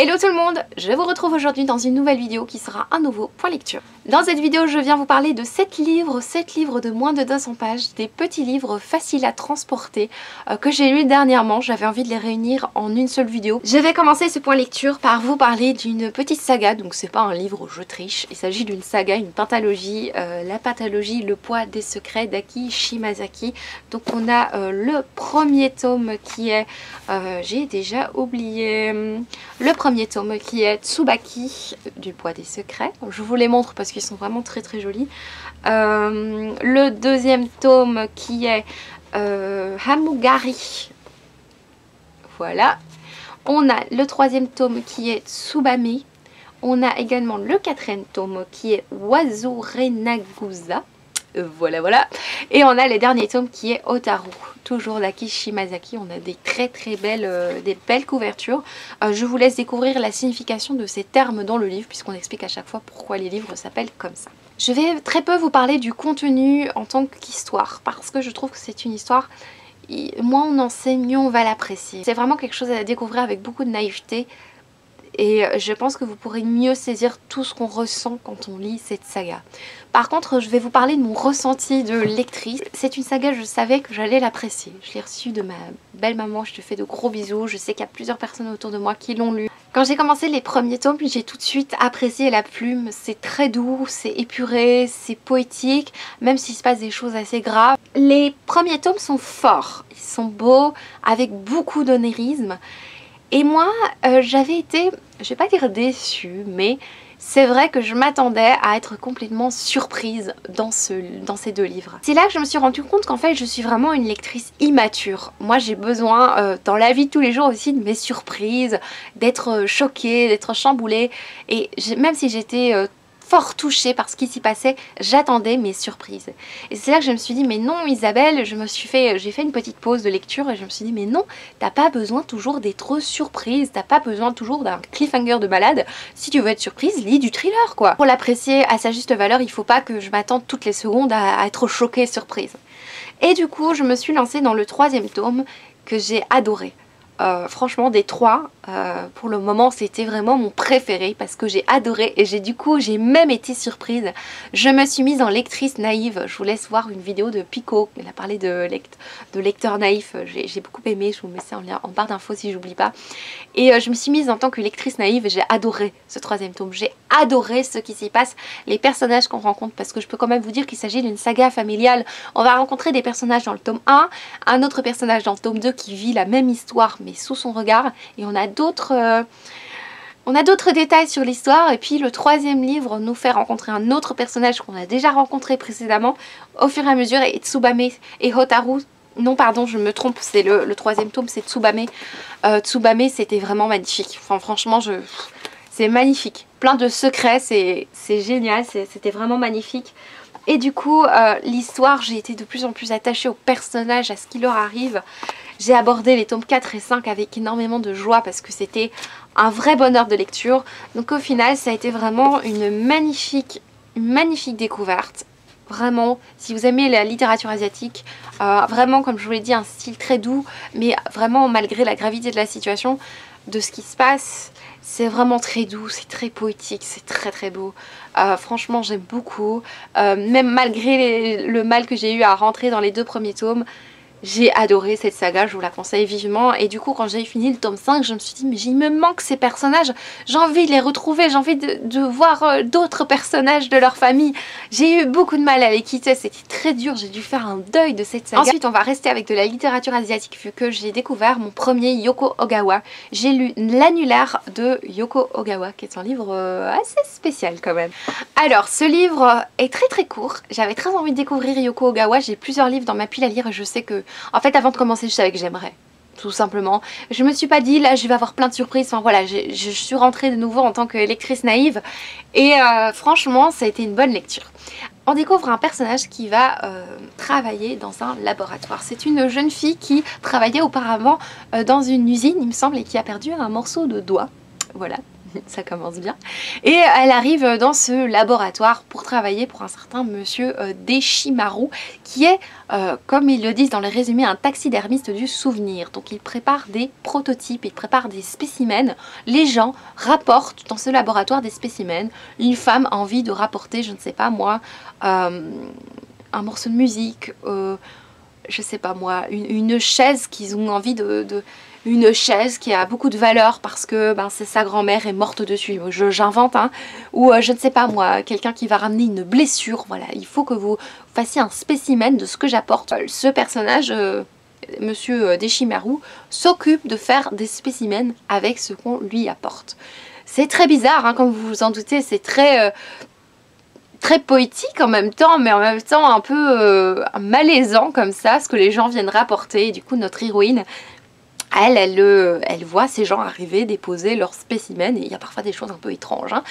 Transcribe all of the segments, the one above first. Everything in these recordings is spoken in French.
Hello tout le monde, je vous retrouve aujourd'hui dans une nouvelle vidéo qui sera un nouveau point lecture. Dans cette vidéo, je viens vous parler de 7 livres de moins de 200 pages, des petits livres faciles à transporter que j'ai lus dernièrement. J'avais envie de les réunir en une seule vidéo. Je vais commencer ce point lecture par vous parler d'une petite saga, donc c'est pas un livre je triche, il s'agit d'une saga, une pentalogie, la pentalogie Le poids des secrets d'Aki Shimazaki. Donc on a le premier tome qui est, j'ai déjà oublié, le premier tome qui est Tsubaki du poids des secrets. Je vous les montre parce qu'ils sont vraiment très jolis. Le deuxième tome qui est Hamugari. Voilà. On a le troisième tome qui est Tsubame. On a également le quatrième tome qui est Wazurenagusa. Voilà. Et on a le dernier tome qui est Hotaru, toujours d'Aki Shimazaki. On a des très belles couvertures. Je vous laisse découvrir la signification de ces termes dans le livre, puisqu'on explique à chaque fois pourquoi les livres s'appellent comme ça. Je vais très peu vous parler du contenu en tant qu'histoire, parce que je trouve que c'est une histoire, moins on en sait, mieux on va l'apprécier. C'est vraiment quelque chose à découvrir avec beaucoup de naïveté. Et je pense que vous pourrez mieux saisir tout ce qu'on ressent quand on lit cette saga. Par contre, je vais vous parler de mon ressenti de lectrice. C'est une saga, je savais que j'allais l'apprécier. Je l'ai reçue de ma belle maman, je te fais de gros bisous. Je sais qu'il y a plusieurs personnes autour de moi qui l'ont lu. Quand j'ai commencé les premiers tomes, j'ai tout de suite apprécié la plume. C'est très doux, c'est épuré, c'est poétique, même s'il se passe des choses assez graves. Les premiers tomes sont forts, ils sont beaux, avec beaucoup d'onirisme. Et moi, j'avais été, je vais pas dire déçue, mais c'est vrai que je m'attendais à être complètement surprise dans ces deux livres. C'est là que je me suis rendu compte qu'en fait, je suis vraiment une lectrice immature. Moi, j'ai besoin, dans la vie de tous les jours aussi, de mes surprises, d'être choquée, d'être chamboulée. Et même si j'étais fort touchée par ce qui s'y passait, j'attendais mes surprises. Et c'est là que je me suis dit, mais non Isabelle, j'ai fait une petite pause de lecture et je me suis dit, mais non, t'as pas besoin toujours d'être surprise, t'as pas besoin toujours d'un cliffhanger de malade. Si tu veux être surprise, lis du thriller quoi. Pour l'apprécier à sa juste valeur, il faut pas que je m'attende toutes les secondes à être choquée, surprise. Et du coup, je me suis lancée dans le troisième tome que j'ai adoré. Franchement des trois, pour le moment c'était vraiment mon préféré parce que j'ai adoré et j'ai même été surprise. Je me suis mise en lectrice naïve. Je vous laisse voir une vidéo de Pico, elle a parlé de lecteur naïf. J'ai beaucoup aimé, je vous mets ça en barre d'infos si j'oublie pas. Et je me suis mise en tant que lectrice naïve et j'ai adoré ce troisième tome. J'ai adoré ce qui s'y passe, les personnages qu'on rencontre, parce que je peux quand même vous dire qu'il s'agit d'une saga familiale. On va rencontrer des personnages dans le tome 1, un autre personnage dans le tome 2 qui vit la même histoire mais sous son regard, et on a d'autres détails sur l'histoire. Et puis le troisième livre nous fait rencontrer un autre personnage qu'on a déjà rencontré précédemment au fur et à mesure, et Tsubame et Hotaru. Non pardon, je me trompe, c'est le troisième tome, c'est Tsubame. Tsubame, c'était vraiment magnifique. Enfin franchement, c'est magnifique. Plein de secrets, c'est génial, c'était vraiment magnifique. Et du coup, l'histoire, j'ai été de plus en plus attachée aux personnages, à ce qui leur arrive. J'ai abordé les tomes 4 et 5 avec énormément de joie parce que c'était un vrai bonheur de lecture. Donc au final, ça a été vraiment une magnifique découverte. Vraiment, si vous aimez la littérature asiatique, vraiment comme je vous l'ai dit, un style très doux, mais vraiment malgré la gravité de la situation, de ce qui se passe, c'est vraiment très doux, c'est très poétique, c'est très beau. Franchement, j'aime beaucoup. Même malgré le mal que j'ai eu à rentrer dans les deux premiers tomes, j'ai adoré cette saga, je vous la conseille vivement. Et du coup, quand j'ai fini le tome 5, je me suis dit, mais il me manque ces personnages, j'ai envie de les retrouver, j'ai envie de voir d'autres personnages de leur famille. J'ai eu beaucoup de mal à les quitter, c'était très dur, j'ai dû faire un deuil de cette saga. Ensuite, on va rester avec de la littérature asiatique, vu que j'ai découvert mon premier Yoko Ogawa. J'ai lu L'annulaire de Yoko Ogawa, qui est un livre assez spécial quand même. Alors, ce livre est très court, j'avais très envie de découvrir Yoko Ogawa, j'ai plusieurs livres dans ma pile à lire et je sais que en fait, avant de commencer, je savais que j'aimerais, tout simplement. Je me suis pas dit, là, je vais avoir plein de surprises. Enfin voilà, je suis rentrée de nouveau en tant que lectrice naïve. Et franchement, ça a été une bonne lecture. On découvre un personnage qui va travailler dans un laboratoire. C'est une jeune fille qui travaillait auparavant dans une usine, il me semble, et qui a perdu un morceau de doigt. Voilà. Ça commence bien. Et elle arrive dans ce laboratoire pour travailler pour un certain monsieur Deshimaru, qui est, comme ils le disent dans les résumés, un taxidermiste du souvenir. Donc il prépare des prototypes, il prépare des spécimens. Les gens rapportent dans ce laboratoire des spécimens. Une femme a envie de rapporter, je ne sais pas moi, un morceau de musique, je sais pas moi, une chaise qu'ils ont envie une chaise qui a beaucoup de valeur parce que ben, sa grand-mère est morte dessus, j'invente, hein. Ou je ne sais pas moi, quelqu'un qui va ramener une blessure, voilà, il faut que vous fassiez un spécimen de ce que j'apporte. Ce personnage, monsieur Deshimaru, s'occupe de faire des spécimens avec ce qu'on lui apporte. C'est très bizarre, hein, comme vous vous en doutez, c'est très poétique en même temps, mais en même temps un peu malaisant comme ça, ce que les gens viennent rapporter. Et du coup, notre héroïne, elle voit ces gens arriver, déposer leurs spécimens, et il y a parfois des choses un peu étranges, hein.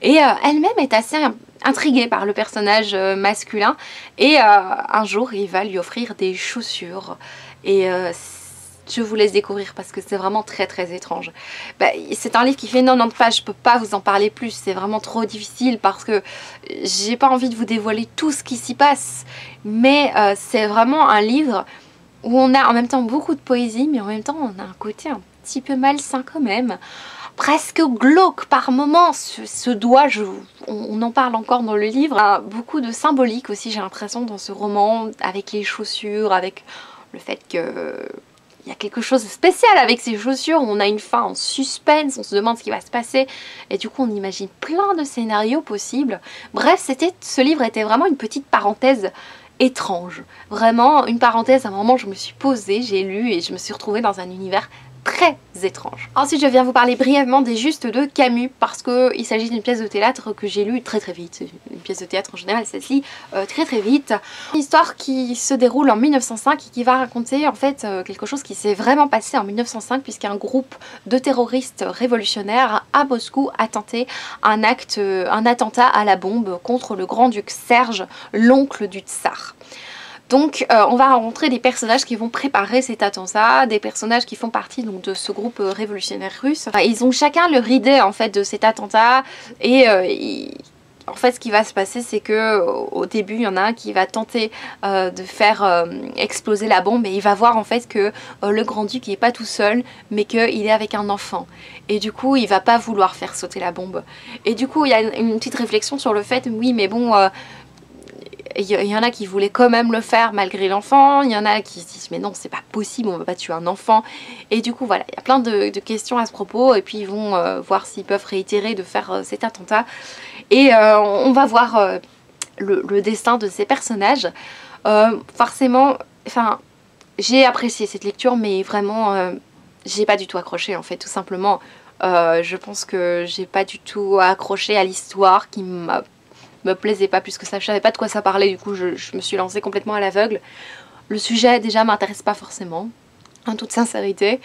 Et elle-même est assez intriguée par le personnage masculin, et un jour, il va lui offrir des chaussures. Et je vous laisse découvrir parce que c'est vraiment très très étrange. Bah, c'est un livre qui fait 90 pages, je peux pas vous en parler plus, c'est vraiment trop difficile parce que j'ai pas envie de vous dévoiler tout ce qui s'y passe. Mais c'est vraiment un livre où on a en même temps beaucoup de poésie, mais en même temps on a un côté un petit peu malsain quand même. Presque glauque par moments, ce doigt, on en parle encore dans le livre. Beaucoup de symbolique aussi, j'ai l'impression, dans ce roman, avec les chaussures, avec le fait que il y a quelque chose de spécial avec ces chaussures, on a une fin en suspense, on se demande ce qui va se passer et du coup on imagine plein de scénarios possibles. Bref, ce livre était vraiment une petite parenthèse étrange. Vraiment une parenthèse, à un moment je me suis posée, j'ai lu et je me suis retrouvée dans un univers très étrange. Ensuite je viens vous parler brièvement des Justes de Camus parce qu'il s'agit d'une pièce de théâtre que j'ai lue très vite. Une pièce de théâtre en général ça se lit très vite. Une histoire qui se déroule en 1905 et qui va raconter en fait quelque chose qui s'est vraiment passé en 1905 puisqu'un groupe de terroristes révolutionnaires à Moscou a tenté un attentat à la bombe contre le grand-duc Serge, l'oncle du tsar. Donc on va rencontrer des personnages qui vont préparer cet attentat, des personnages qui font partie donc, de ce groupe révolutionnaire russe. Ils ont chacun leur idée en fait de cet attentat et en fait ce qui va se passer c'est que au début il y en a un qui va tenter de faire exploser la bombe et il va voir en fait que le grand-duc n'est pas tout seul mais qu'il est avec un enfant. Et du coup il va pas vouloir faire sauter la bombe. Et du coup il y a une petite réflexion sur le fait oui mais bon... il y en a qui voulaient quand même le faire malgré l'enfant, il y en a qui se disent mais non c'est pas possible, on va pas tuer un enfant. Et du coup voilà, il y a plein de questions à ce propos et puis ils vont voir s'ils peuvent réitérer de faire cet attentat. Et on va voir le destin de ces personnages. Forcément, enfin j'ai apprécié cette lecture mais vraiment j'ai pas du tout accroché en fait tout simplement. Je pense que j'ai pas du tout accroché à l'histoire qui me plaisait pas plus que ça, je savais pas de quoi ça parlait, du coup je me suis lancée complètement à l'aveugle. Le sujet déjà m'intéresse pas forcément, en toute sincérité.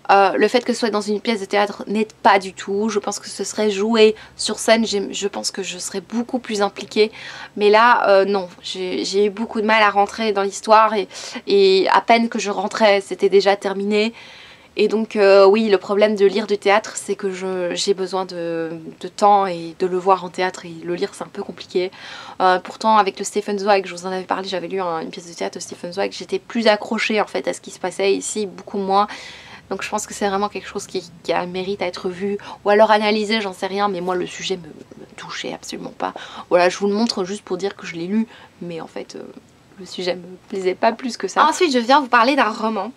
Le fait que ce soit dans une pièce de théâtre n'aide pas du tout, je pense que ce serait joué sur scène, je pense que je serais beaucoup plus impliquée. Mais là, non, j'ai eu beaucoup de mal à rentrer dans l'histoire et à peine que je rentrais, c'était déjà terminé. Et donc oui, le problème de lire du théâtre, c'est que j'ai besoin de temps et de le voir en théâtre et le lire c'est un peu compliqué. Pourtant avec le Stefan Zweig, je vous en avais parlé, j'avais lu une pièce de théâtre de Stefan Zweig, j'étais plus accrochée en fait à ce qui se passait ici, beaucoup moins. Donc je pense que c'est vraiment quelque chose qui a mérite à être vu ou alors analysé, j'en sais rien, mais moi le sujet me touchait absolument pas. Voilà, je vous le montre juste pour dire que je l'ai lu, mais en fait... le sujet me plaisait pas plus que ça. Ensuite, je viens vous parler d'un roman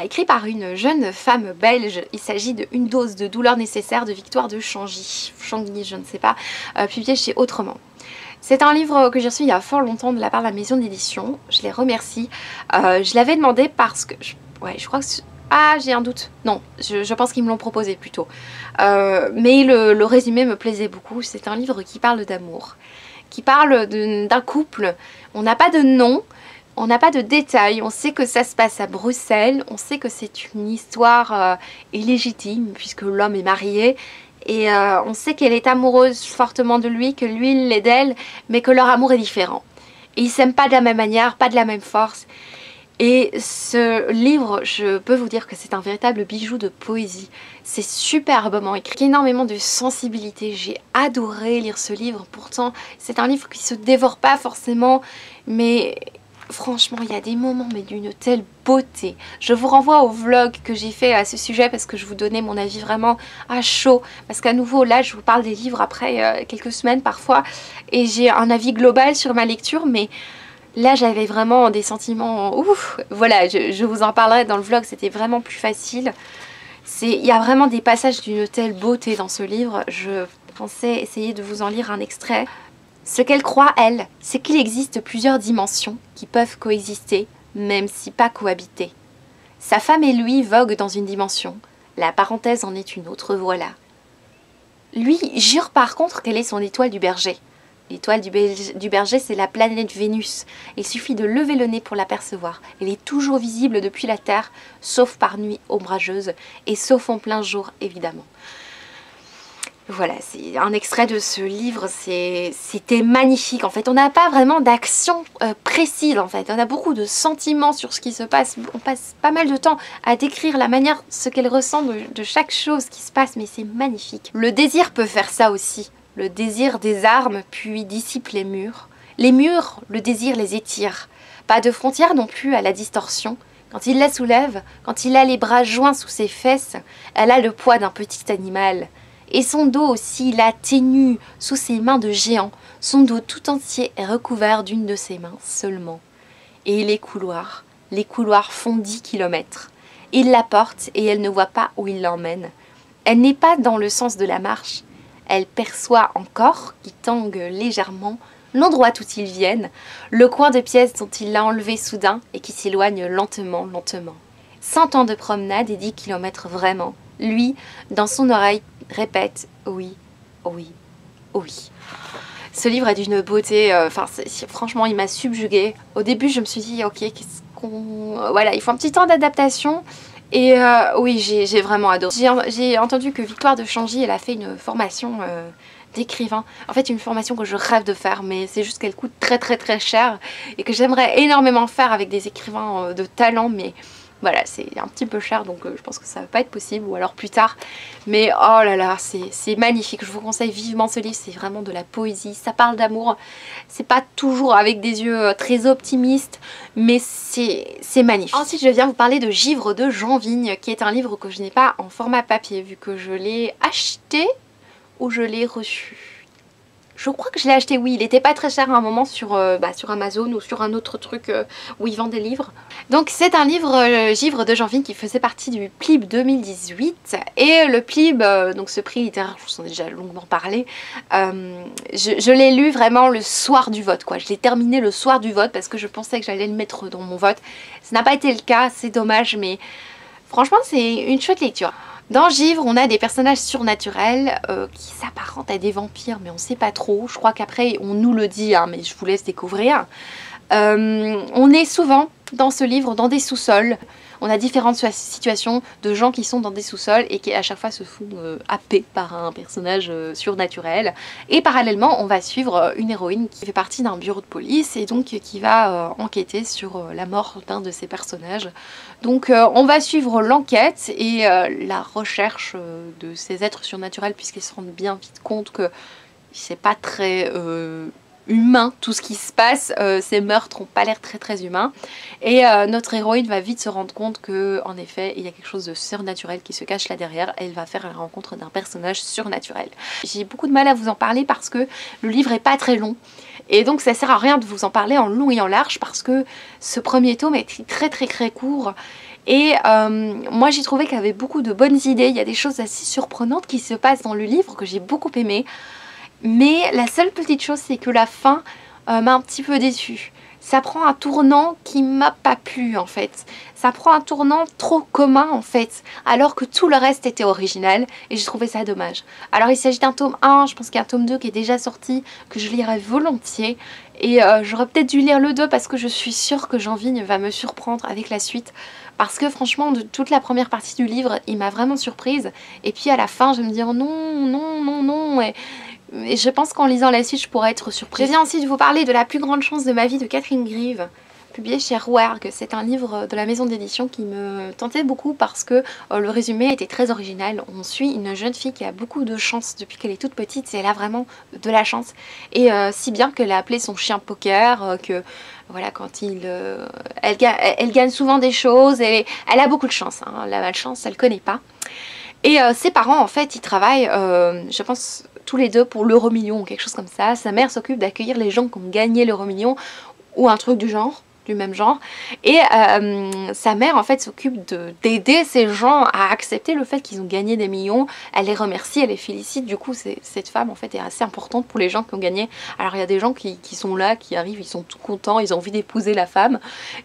écrit par une jeune femme belge. Il s'agit de Une dose de douleur nécessaire de Victoire de Changy, je ne sais pas, publié chez Autrement. C'est un livre que j'ai reçu il y a fort longtemps de la part de la maison d'édition. Je les remercie. Je l'avais demandé parce que... je crois que... Ah, j'ai un doute. Non, je pense qu'ils me l'ont proposé plutôt. Mais le résumé me plaisait beaucoup. C'est un livre qui parle d'amour, qui parle d'un couple. On n'a pas de nom, on n'a pas de détails, on sait que ça se passe à Bruxelles, on sait que c'est une histoire illégitime puisque l'homme est marié et on sait qu'elle est amoureuse fortement de lui, que lui il l'est d'elle, mais que leur amour est différent. Et ils s'aiment pas de la même manière, pas de la même force. Et ce livre, je peux vous dire que c'est un véritable bijou de poésie. C'est superbement écrit, énormément de sensibilité. J'ai adoré lire ce livre. Pourtant, c'est un livre qui se dévore pas forcément, mais franchement, il y a des moments mais d'une telle beauté. Je vous renvoie au vlog que j'ai fait à ce sujet parce que je vous donnais mon avis vraiment à chaud. Parce qu'à nouveau, là, je vous parle des livres après quelques semaines parfois. Et j'ai un avis global sur ma lecture, mais là, j'avais vraiment des sentiments... Ouf, voilà, je vous en parlerai dans le vlog, c'était vraiment plus facile. Il y a vraiment des passages d'une telle beauté dans ce livre. Je pensais essayer de vous en lire un extrait. Ce qu'elle croit, elle, c'est qu'il existe plusieurs dimensions qui peuvent coexister, même si pas cohabiter. Sa femme et lui voguent dans une dimension. La parenthèse en est une autre, voilà. Lui jure par contre qu'elle est son étoile du berger. L'étoile du berger, c'est la planète Vénus. Il suffit de lever le nez pour l'apercevoir. Elle est toujours visible depuis la Terre, sauf par nuit ombrageuse et sauf en plein jour, évidemment. Voilà, c'est un extrait de ce livre, c'était magnifique. En fait, on n'a pas vraiment d'action précise, en fait. On a beaucoup de sentiments sur ce qui se passe. On passe pas mal de temps à décrire la manière, ce qu'elle ressent de chaque chose qui se passe, mais c'est magnifique. Le désir peut faire ça aussi. Le désir désarme, puis dissipe les murs. Les murs, le désir les étire. Pas de frontières non plus à la distorsion. Quand il la soulève, quand il a les bras joints sous ses fesses, elle a le poids d'un petit animal. Et son dos aussi l'atténue sous ses mains de géant. Son dos tout entier est recouvert d'une de ses mains seulement. Et les couloirs font 10 kilomètres. Il la porte et elle ne voit pas où il l'emmène. Elle n'est pas dans le sens de la marche. Elle perçoit encore, qui tangue légèrement, l'endroit où ils viennent, le coin de pièce dont il l'a enlevé soudain et qui s'éloigne lentement, lentement. 100 ans de promenade et 10 kilomètres vraiment. Lui, dans son oreille, répète « oui, oui, oui ». Ce livre est d'une beauté, franchement, il m'a subjuguée. Au début, je me suis dit « ok, qu'est-ce qu'on... » Voilà, il faut un petit temps d'adaptation. Et oui, j'ai vraiment adoré. J'ai entendu que Victoire de Changy, elle a fait une formation d'écrivain. En fait, une formation que je rêve de faire, mais c'est juste qu'elle coûte très très très cher et que j'aimerais énormément faire avec des écrivains de talent, mais voilà, c'est un petit peu cher, donc je pense que ça va pas être possible, ou alors plus tard. Mais oh là là, c'est magnifique. Je vous conseille vivement ce livre, c'est vraiment de la poésie. Ça parle d'amour, c'est pas toujours avec des yeux très optimistes, mais c'est magnifique. Ensuite, je viens vous parler de Givre de Jean Vigne, qui est un livre que je n'ai pas en format papier, vu que je l'ai acheté ou je l'ai reçu. Je crois que je l'ai acheté, oui, il n'était pas très cher à un moment sur Amazon ou sur un autre truc où ils vendent des livres. Donc c'est un livre Givre de Jean Vigne qui faisait partie du PLIB 2018. Et le PLIB, donc ce prix littéraire, je vous en ai déjà longuement parlé, je l'ai lu vraiment le soir du vote, quoi. Je l'ai terminé le soir du vote parce que je pensais que j'allais le mettre dans mon vote. Ça n'a pas été le cas, c'est dommage, mais franchement c'est une chouette lecture. Dans Givre, on a des personnages surnaturels qui s'apparentent à des vampires, mais on ne sait pas trop. Je crois qu'après, on nous le dit, hein, mais je vous laisse découvrir. On est souvent, dans ce livre, dans des sous-sols. On a différentes situations de gens qui sont dans des sous-sols et qui à chaque fois se font happer par un personnage surnaturel. Et parallèlement, on va suivre une héroïne qui fait partie d'un bureau de police et donc qui va enquêter sur la mort d'un de ces personnages. Donc on va suivre l'enquête et la recherche de ces êtres surnaturels, puisqu'ils se rendent bien vite compte que c'est pas très humain tout ce qui se passe, ces meurtres n'ont pas l'air très très humains, et notre héroïne va vite se rendre compte que en effet il y a quelque chose de surnaturel qui se cache là derrière. Elle va faire la rencontre d'un personnage surnaturel. J'ai beaucoup de mal à vous en parler parce que le livre est pas très long et donc ça sert à rien de vous en parler en long et en large parce que ce premier tome est très très très court. Et moi j'ai trouvé qu'il y avait beaucoup de bonnes idées, il y a des choses assez surprenantes qui se passent dans le livre que j'ai beaucoup aimé. Mais la seule petite chose, c'est que la fin m'a un petit peu déçue. Ça prend un tournant qui m'a pas plu en fait. Ça prend un tournant trop commun en fait, alors que tout le reste était original et j'ai trouvé ça dommage. Alors il s'agit d'un tome 1, je pense qu'il y a un tome 2 qui est déjà sorti, que je lirai volontiers. Et j'aurais peut-être dû lire le 2 parce que je suis sûre que Jean Vigne va me surprendre avec la suite. Parce que franchement, de toute la première partie du livre, il m'a vraiment surprise. Et puis à la fin, je vais me dire non, non, non, non. Et je pense qu'en lisant la suite, je pourrais être surprise. Je viens ensuite vous parler de La plus grande chance de ma vie de Catherine Grieve. publié chez Rouergue. C'est un livre de la maison d'édition qui me tentait beaucoup parce que le résumé était très original. On suit une jeune fille qui a beaucoup de chance depuis qu'elle est toute petite, et elle a vraiment de la chance. Et si bien qu'elle a appelé son chien Poker, que voilà, quand elle gagne souvent des choses, et elle a beaucoup de chance, hein. La malchance, elle connaît pas. Et ses parents, en fait, ils travaillent, je pense, tous les deux pour l'euro-million ou quelque chose comme ça. Sa mère s'occupe d'accueillir les gens qui ont gagné l'euro-million ou un truc du genre, du même genre. Et sa mère, en fait, s'occupe d'aider ces gens à accepter le fait qu'ils ont gagné des millions. Elle les remercie, elle les félicite. Du coup, cette femme, en fait, est assez importante pour les gens qui ont gagné. Alors, il y a des gens qui sont là, qui arrivent, ils sont tout contents, ils ont envie d'épouser la femme.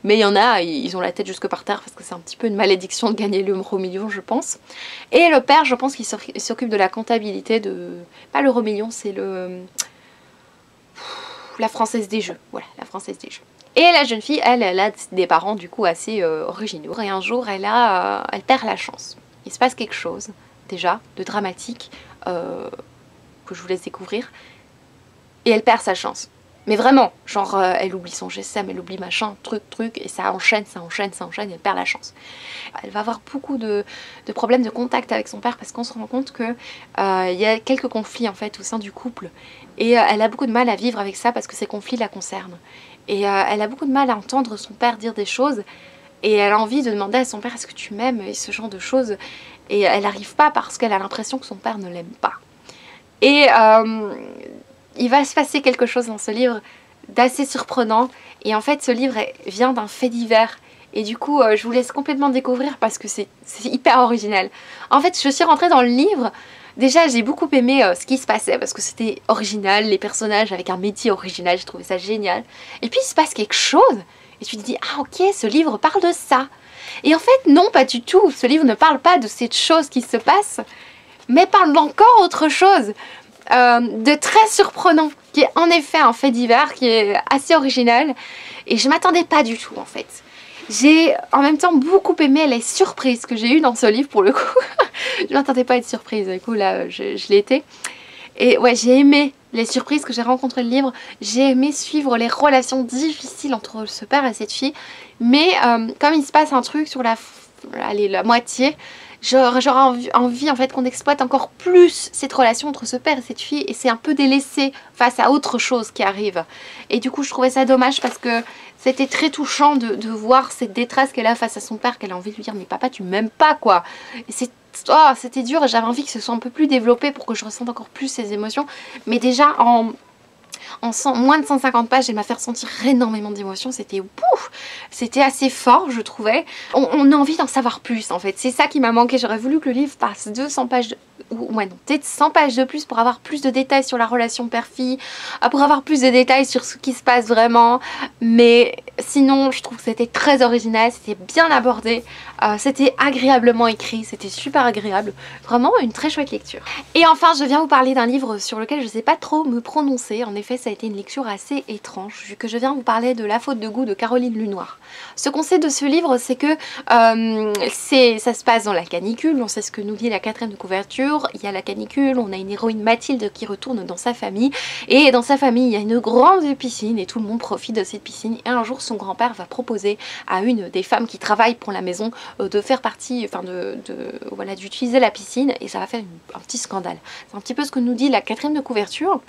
Mais il y en a, ils ont la tête jusque par terre parce que c'est un petit peu une malédiction de gagner l'euro-million, je pense. Et le père, je pense qu'il s'occupe de la comptabilité de... Pas l'euro-million, c'est la Française des Jeux. Voilà, la Française des Jeux. Et la jeune fille, elle a des parents du coup assez originaux. Et un jour, elle perd la chance. Il se passe quelque chose, déjà, de dramatique, que je vous laisse découvrir. Et elle perd sa chance. Mais vraiment, genre, elle oublie son GSM, elle oublie machin, truc, et ça enchaîne, et elle perd la chance. Elle va avoir beaucoup de problèmes de contact avec son père parce qu'on se rend compte que y a quelques conflits en fait au sein du couple. Et elle a beaucoup de mal à vivre avec ça parce que ces conflits la concernent. Et elle a beaucoup de mal à entendre son père dire des choses. Et elle a envie de demander à son père est-ce que tu m'aimes et ce genre de choses. Et elle n'arrive pas parce qu'elle a l'impression que son père ne l'aime pas. Et il va se passer quelque chose dans ce livre d'assez surprenant. Et en fait ce livre vient d'un fait divers. Et du coup je vous laisse complètement découvrir parce que c'est hyper original. En fait je suis rentrée dans le livre. Déjà j'ai beaucoup aimé ce qui se passait parce que c'était original, les personnages avec un métier original, j'ai trouvé ça génial. Et puis il se passe quelque chose et tu te dis ah ok ce livre parle de ça. Et en fait non pas du tout, ce livre ne parle pas de cette chose qui se passe mais parle d'encore autre chose de très surprenant qui est en effet un fait divers qui est assez original et je m'attendais pas du tout en fait. J'ai en même temps beaucoup aimé les surprises que j'ai eues dans ce livre pour le coup. Je m'attendais pas à être surprise, du coup là je l'ai été. Et ouais j'ai aimé les surprises que j'ai rencontrées le livre. J'ai aimé suivre les relations difficiles entre ce père et cette fille. Mais comme il se passe un truc sur la moitié, j'aurais envie en fait qu'on exploite encore plus cette relation entre ce père et cette fille. Et c'est un peu délaissé face à autre chose qui arrive. Et du coup je trouvais ça dommage parce que c'était très touchant de voir cette détresse qu'elle a face à son père, qu'elle a envie de lui dire mais papa tu m'aimes pas quoi. Et c'était dur et j'avais envie que ce soit un peu plus développé pour que je ressente encore plus ces émotions. Mais déjà en moins de 150 pages, elle m'a fait ressentir énormément d'émotions. C'était assez fort je trouvais. On a envie d'en savoir plus en fait. C'est ça qui m'a manqué. J'aurais voulu que le livre passe 200 pages ouais non, peut-être 100 pages de plus pour avoir plus de détails sur la relation père-fille, pour avoir plus de détails sur ce qui se passe vraiment. Mais sinon je trouve que c'était très original, c'était bien abordé, c'était agréablement écrit, c'était super agréable, vraiment une très chouette lecture. Et enfin je viens vous parler d'un livre sur lequel je ne sais pas trop me prononcer. En effet ça a été une lecture assez étrange vu que je viens vous parler de La faute de goût de Caroline Lunoir. Ce qu'on sait de ce livre c'est que ça se passe dans la canicule, on sait ce que nous dit la 4e de couverture. Il y a la canicule, on a une héroïne Mathilde qui retourne dans sa famille et dans sa famille il y a une grande piscine et tout le monde profite de cette piscine et un jour son grand-père va proposer à une des femmes qui travaille pour la maison de faire partie, enfin voilà, d'utiliser la piscine et ça va faire un petit scandale. C'est un petit peu ce que nous dit la 4e de couverture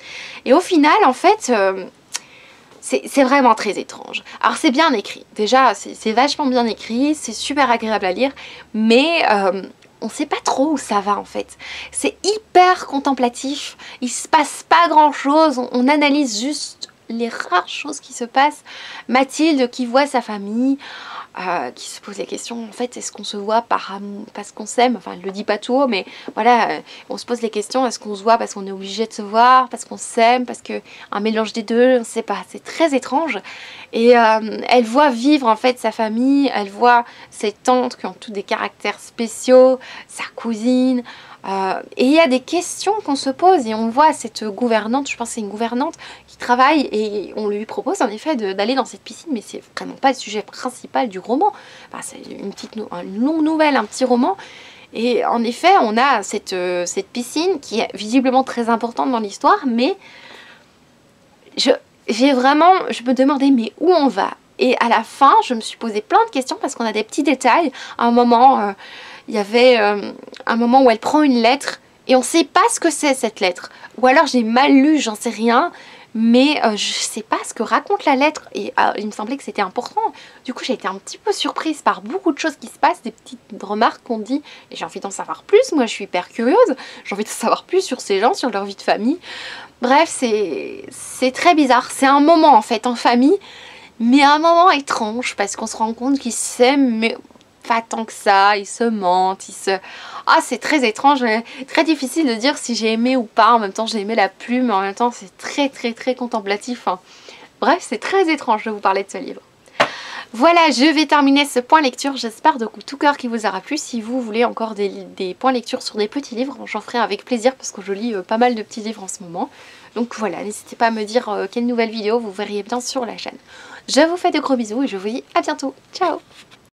et au final en fait c'est vraiment très étrange. Alors c'est bien écrit, déjà c'est vachement bien écrit, c'est super agréable à lire mais on sait pas trop où ça va en fait. C'est hyper contemplatif, il se passe pas grand chose, on analyse juste les rares choses qui se passent. Mathilde qui voit sa famille, qui se pose la question en fait est-ce qu'on se voit parce qu'on s'aime, enfin elle le dit pas tout haut mais voilà, on se pose les questions, est-ce qu'on se voit parce qu'on est obligé de se voir, parce qu'on s'aime, parce que un mélange des deux, on sait pas, c'est très étrange. Et elle voit vivre en fait sa famille, elle voit ses tantes qui ont tous des caractères spéciaux, sa cousine. Et il y a des questions qu'on se pose et on voit cette gouvernante, je pense que c'est une gouvernante qui travaille et on lui propose en effet d'aller dans cette piscine mais c'est vraiment pas le sujet principal du roman. Enfin, c'est une longue nouvelle, un petit roman et en effet on a cette piscine qui est visiblement très importante dans l'histoire mais je me demandais mais où on va? Et à la fin, je me suis posé plein de questions parce qu'on a des petits détails. À un moment, il y avait un moment où elle prend une lettre et on ne sait pas ce que c'est cette lettre. Ou alors j'ai mal lu, j'en sais rien. Mais je sais pas ce que raconte la lettre et il me semblait que c'était important. Du coup j'ai été un petit peu surprise par beaucoup de choses qui se passent, des petites remarques qu'on dit et j'ai envie d'en savoir plus. Moi je suis hyper curieuse, j'ai envie de savoir plus sur ces gens, sur leur vie de famille. Bref, c'est très bizarre, c'est un moment en fait en famille, mais un moment étrange parce qu'on se rend compte qu'ils s'aiment mais pas tant que ça, ils se mentent, Ah, c'est très étrange, très difficile de dire si j'ai aimé ou pas. En même temps, j'ai aimé la plume, mais en même temps, c'est très contemplatif. Hein. Bref, c'est très étrange de vous parler de ce livre. Voilà, je vais terminer ce point lecture. J'espère de tout cœur qu'il vous aura plu. Si vous voulez encore des points lecture sur des petits livres, j'en ferai avec plaisir parce que je lis pas mal de petits livres en ce moment. Donc voilà, n'hésitez pas à me dire quelle nouvelle vidéo vous verriez bien sur la chaîne. Je vous fais de gros bisous et je vous dis à bientôt. Ciao!